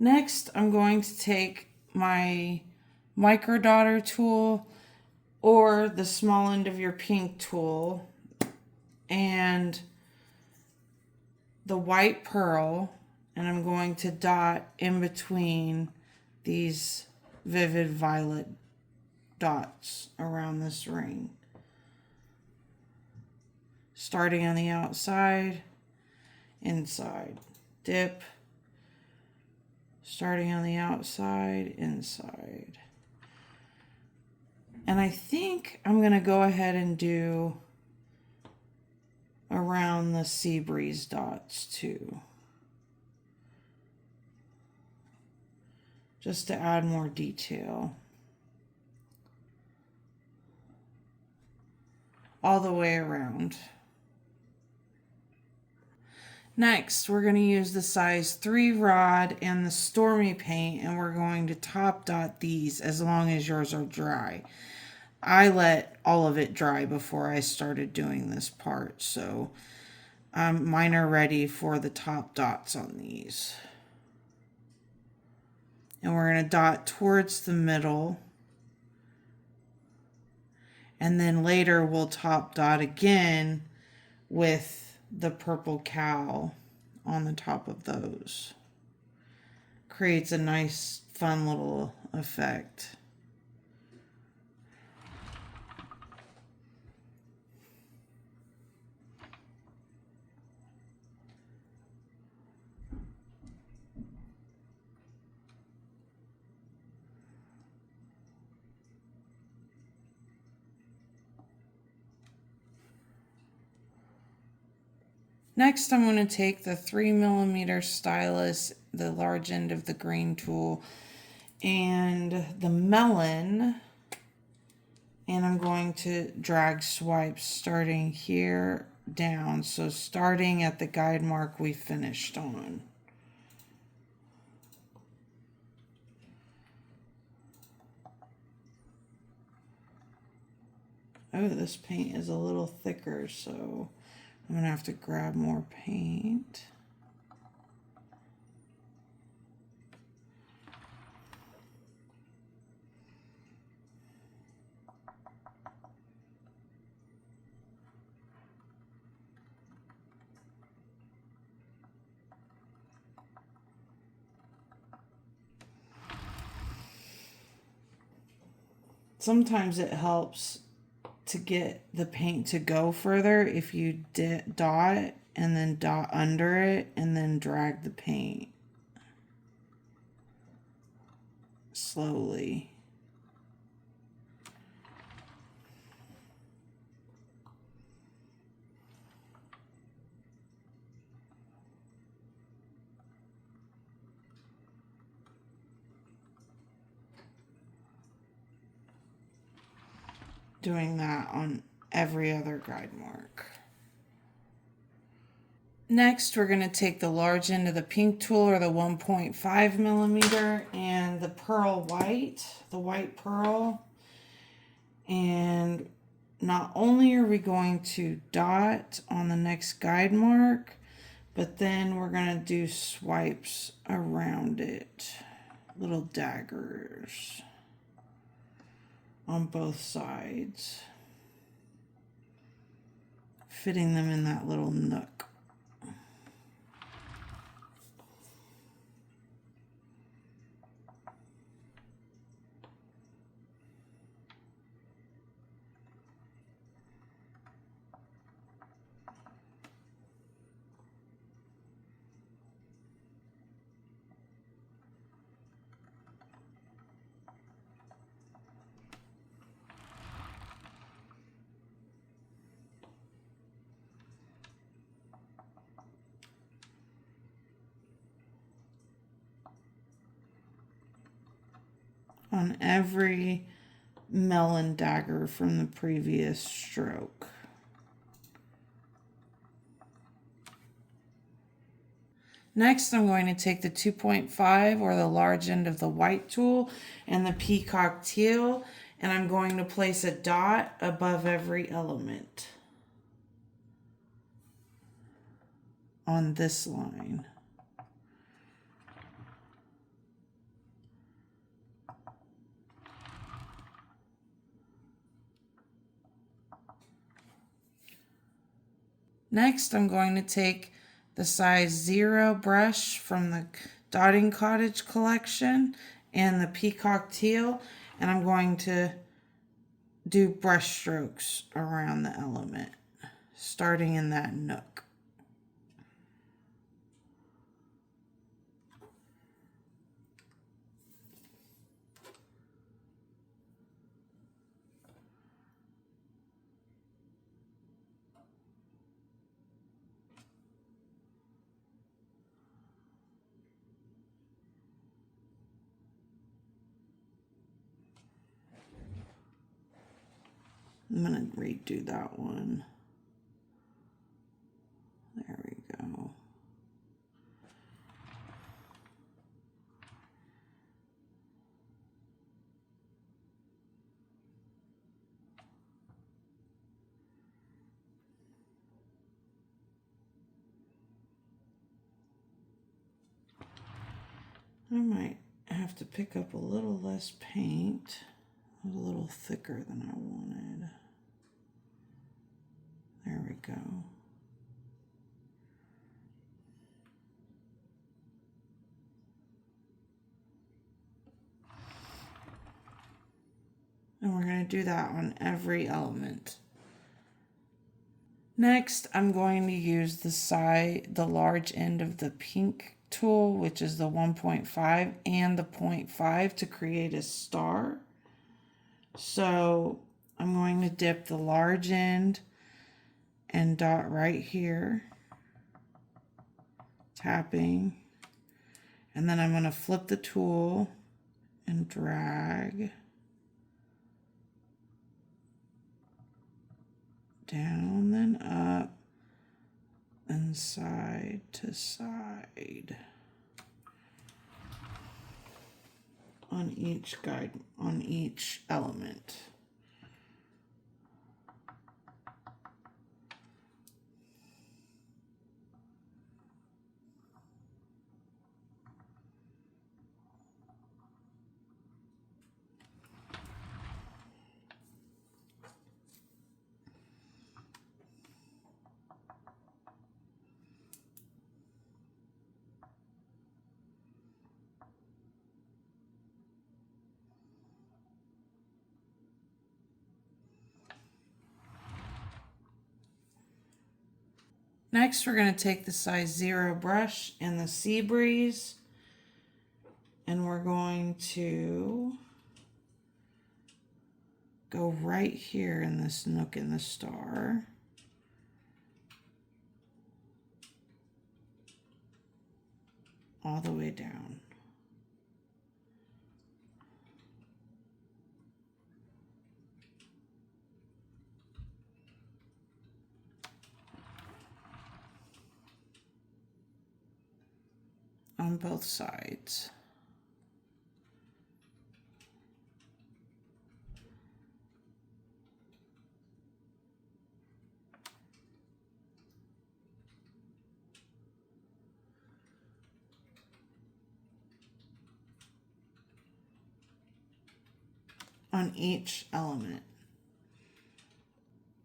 Next, I'm going to take my micro dotter tool or the small end of your pink tool and the white pearl, and I'm going to dot in between these vivid violet dots around this ring. Starting on the outside, inside, dip. Starting on the outside, inside. And I think I'm going to go ahead and do around the sea breeze dots too, just to add more detail. All the way around. Next, we're going to use the size 3 rod and the Stormy paint, and we're going to top dot these as long as yours are dry. I let all of it dry before I started doing this part, so mine are ready for the top dots on these. And we're going to dot towards the middle. And then later we'll top dot again with the purple cow on the top of those. Creates a nice, fun little effect. Next, I'm going to take the 3mm stylus, the large end of the green tool, and the melon, and I'm going to drag swipes starting here down. So starting at the guide mark we finished on. Oh, this paint is a little thicker, so I'm going to have to grab more paint. Sometimes it helps to get the paint to go further if you dot and then dot under it and then drag the paint slowly. Doing that on every other guide mark. Next, we're going to take the large end of the pink tool or the 1.5mm and the pearl white, the white pearl. And not only are we going to dot on the next guide mark, but then we're going to do swipes around it, little daggers on both sides, fitting them in that little nook. On every melon dagger from the previous stroke. Next, I'm going to take the 2.5 or the large end of the white tool and the peacock teal, and I'm going to place a dot above every element on this line. Next, I'm going to take the size 0 brush from the Dotting Cottage collection and the Peacock Teal, and I'm going to do brush strokes around the element, starting in that nook. I'm going to redo that one. There we go. I might have to pick up a little less paint. It was a little thicker than I wanted. There we go. And we're going to do that on every element. Next, I'm going to use the large end of the pink tool, which is the 1.5 and the 0.5 to create a star. So I'm going to dip the large end and dot right here, tapping, and then I'm going to flip the tool and drag down, then up, and side to side on each element. Next, we're going to take the size 0 brush and the Sea Breeze, and we're going to go right here in this nook in the star. All the way down. On both sides. On each element.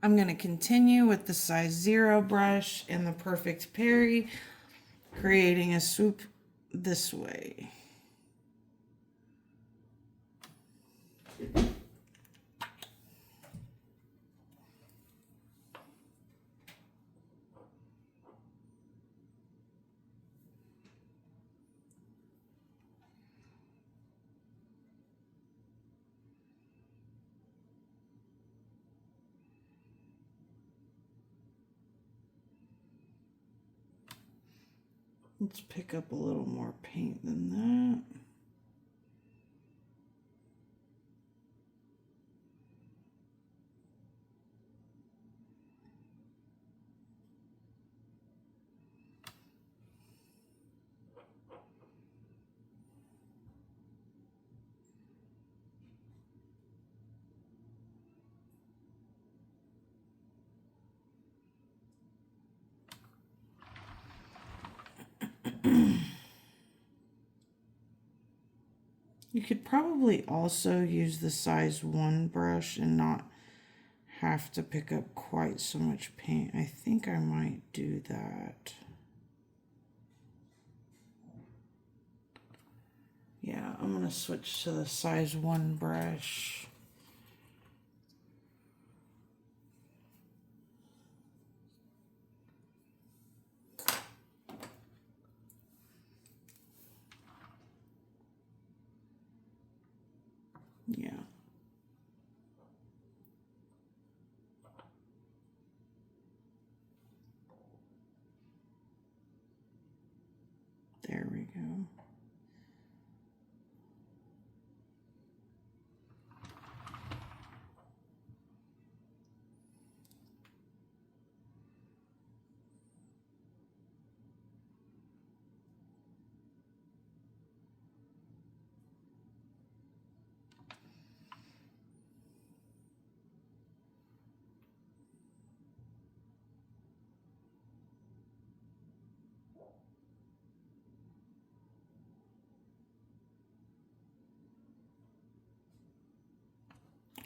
I'm going to continue with the size 0 brush and the Perfect Parry, creating a swoop this way. Let's pick up a little more paint than that. You could probably also use the size 1 brush and not have to pick up quite so much paint. I think I might do that. Yeah, I'm gonna switch to the size 1 brush. Yeah. There we go.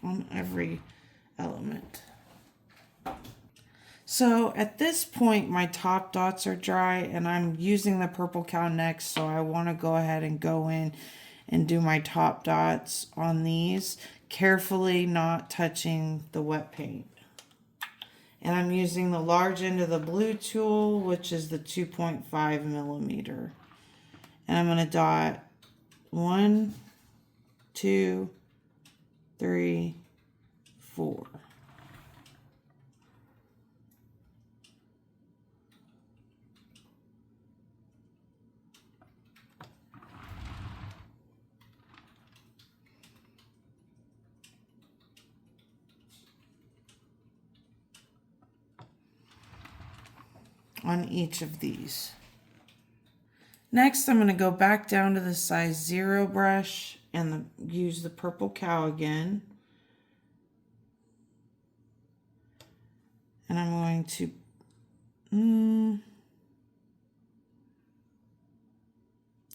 On every element. So at this point, my top dots are dry and I'm using the purple cow next. So I want to go ahead and go in and do my top dots on these, carefully not touching the wet paint. And I'm using the large end of the blue tool, which is the 2.5 millimeter. And I'm going to dot 1, 2, 3, 4. On each of these. Next, I'm going to go back down to the size 0 brush and use the purple cow again. And I'm going to I'm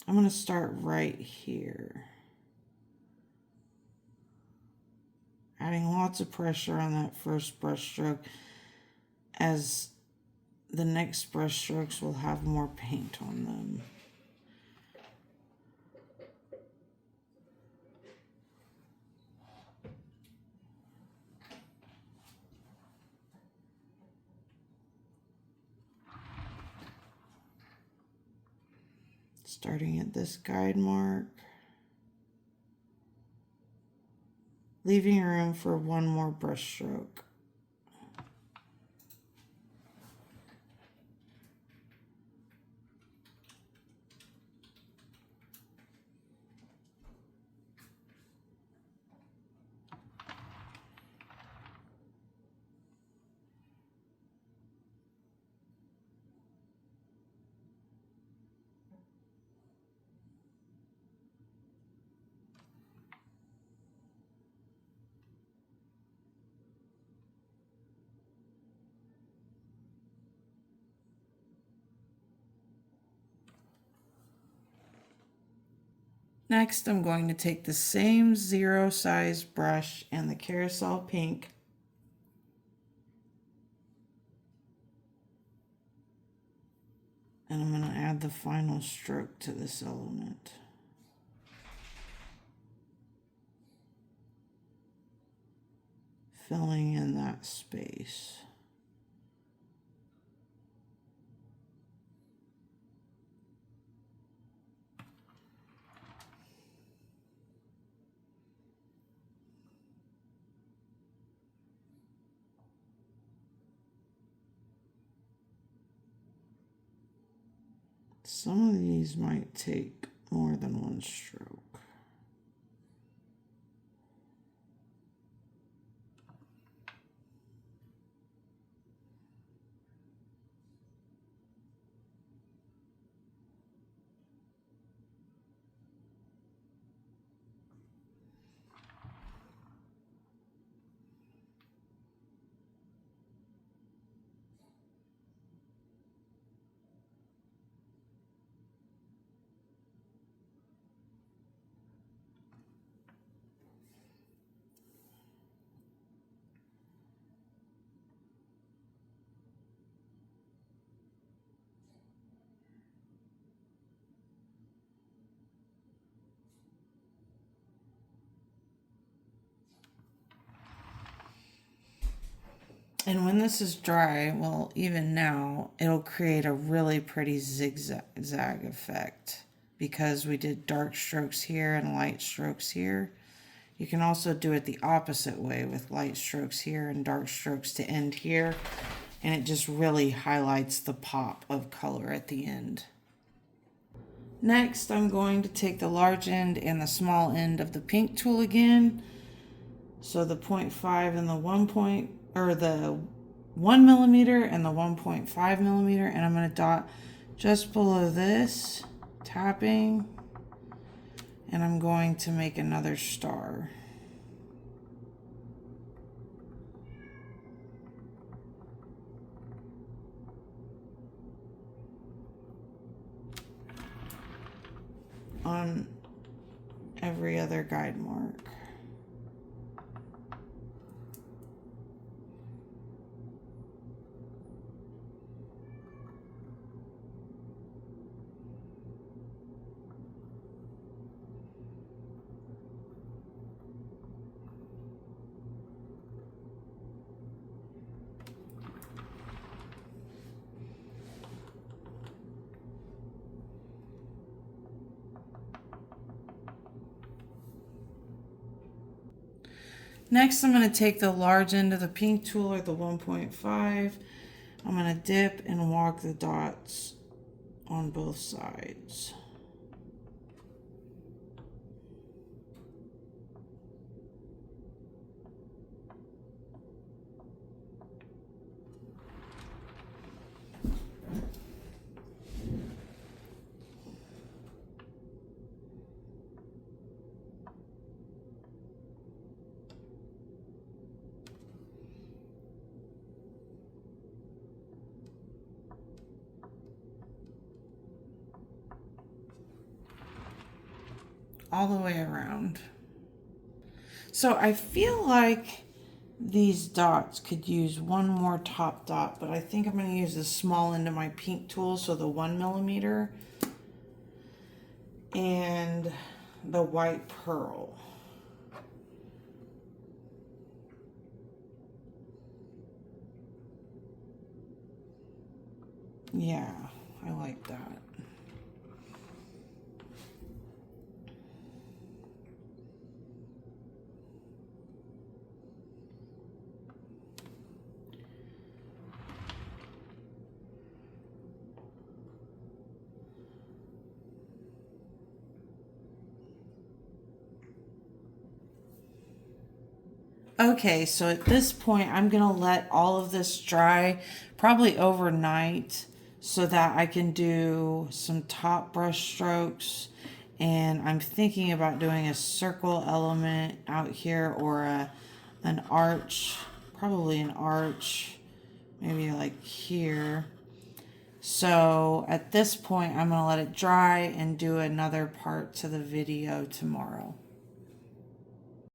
going to start right here. Adding lots of pressure on that first brush stroke, as the next brush strokes will have more paint on them. Starting at this guide mark, leaving room for one more brush stroke. Next, I'm going to take the same 0 size brush and the carousel pink and I'm going to add the final stroke to this element. Filling in that space. Some of these might take more than one stroke. And when this is dry, well, even now, it'll create a really pretty zigzag effect because we did dark strokes here and light strokes here. You can also do it the opposite way with light strokes here and dark strokes to end here. And it just really highlights the pop of color at the end. Next, I'm going to take the large end and the small end of the pink tool again. So the 0.5 and the 1 millimeter and the 1.5 millimeter, and I'm going to dot just below this, tapping, and I'm going to make another star. On every other guide mark. Next, I'm going to take the large end of the pink tool, or the 1.5. I'm going to dip and walk the dots on both sides. All the way around. So I feel like these dots could use one more top dot, but I think I'm going to use the small end of my pink tool, so the 1 millimeter, and the white pearl. Yeah, I like that. Okay, so at this point, I'm going to let all of this dry, probably overnight, so that I can do some top brush strokes. And I'm thinking about doing a circle element out here, or an arch, probably an arch, maybe like here. So at this point, I'm going to let it dry and do another part to the video tomorrow.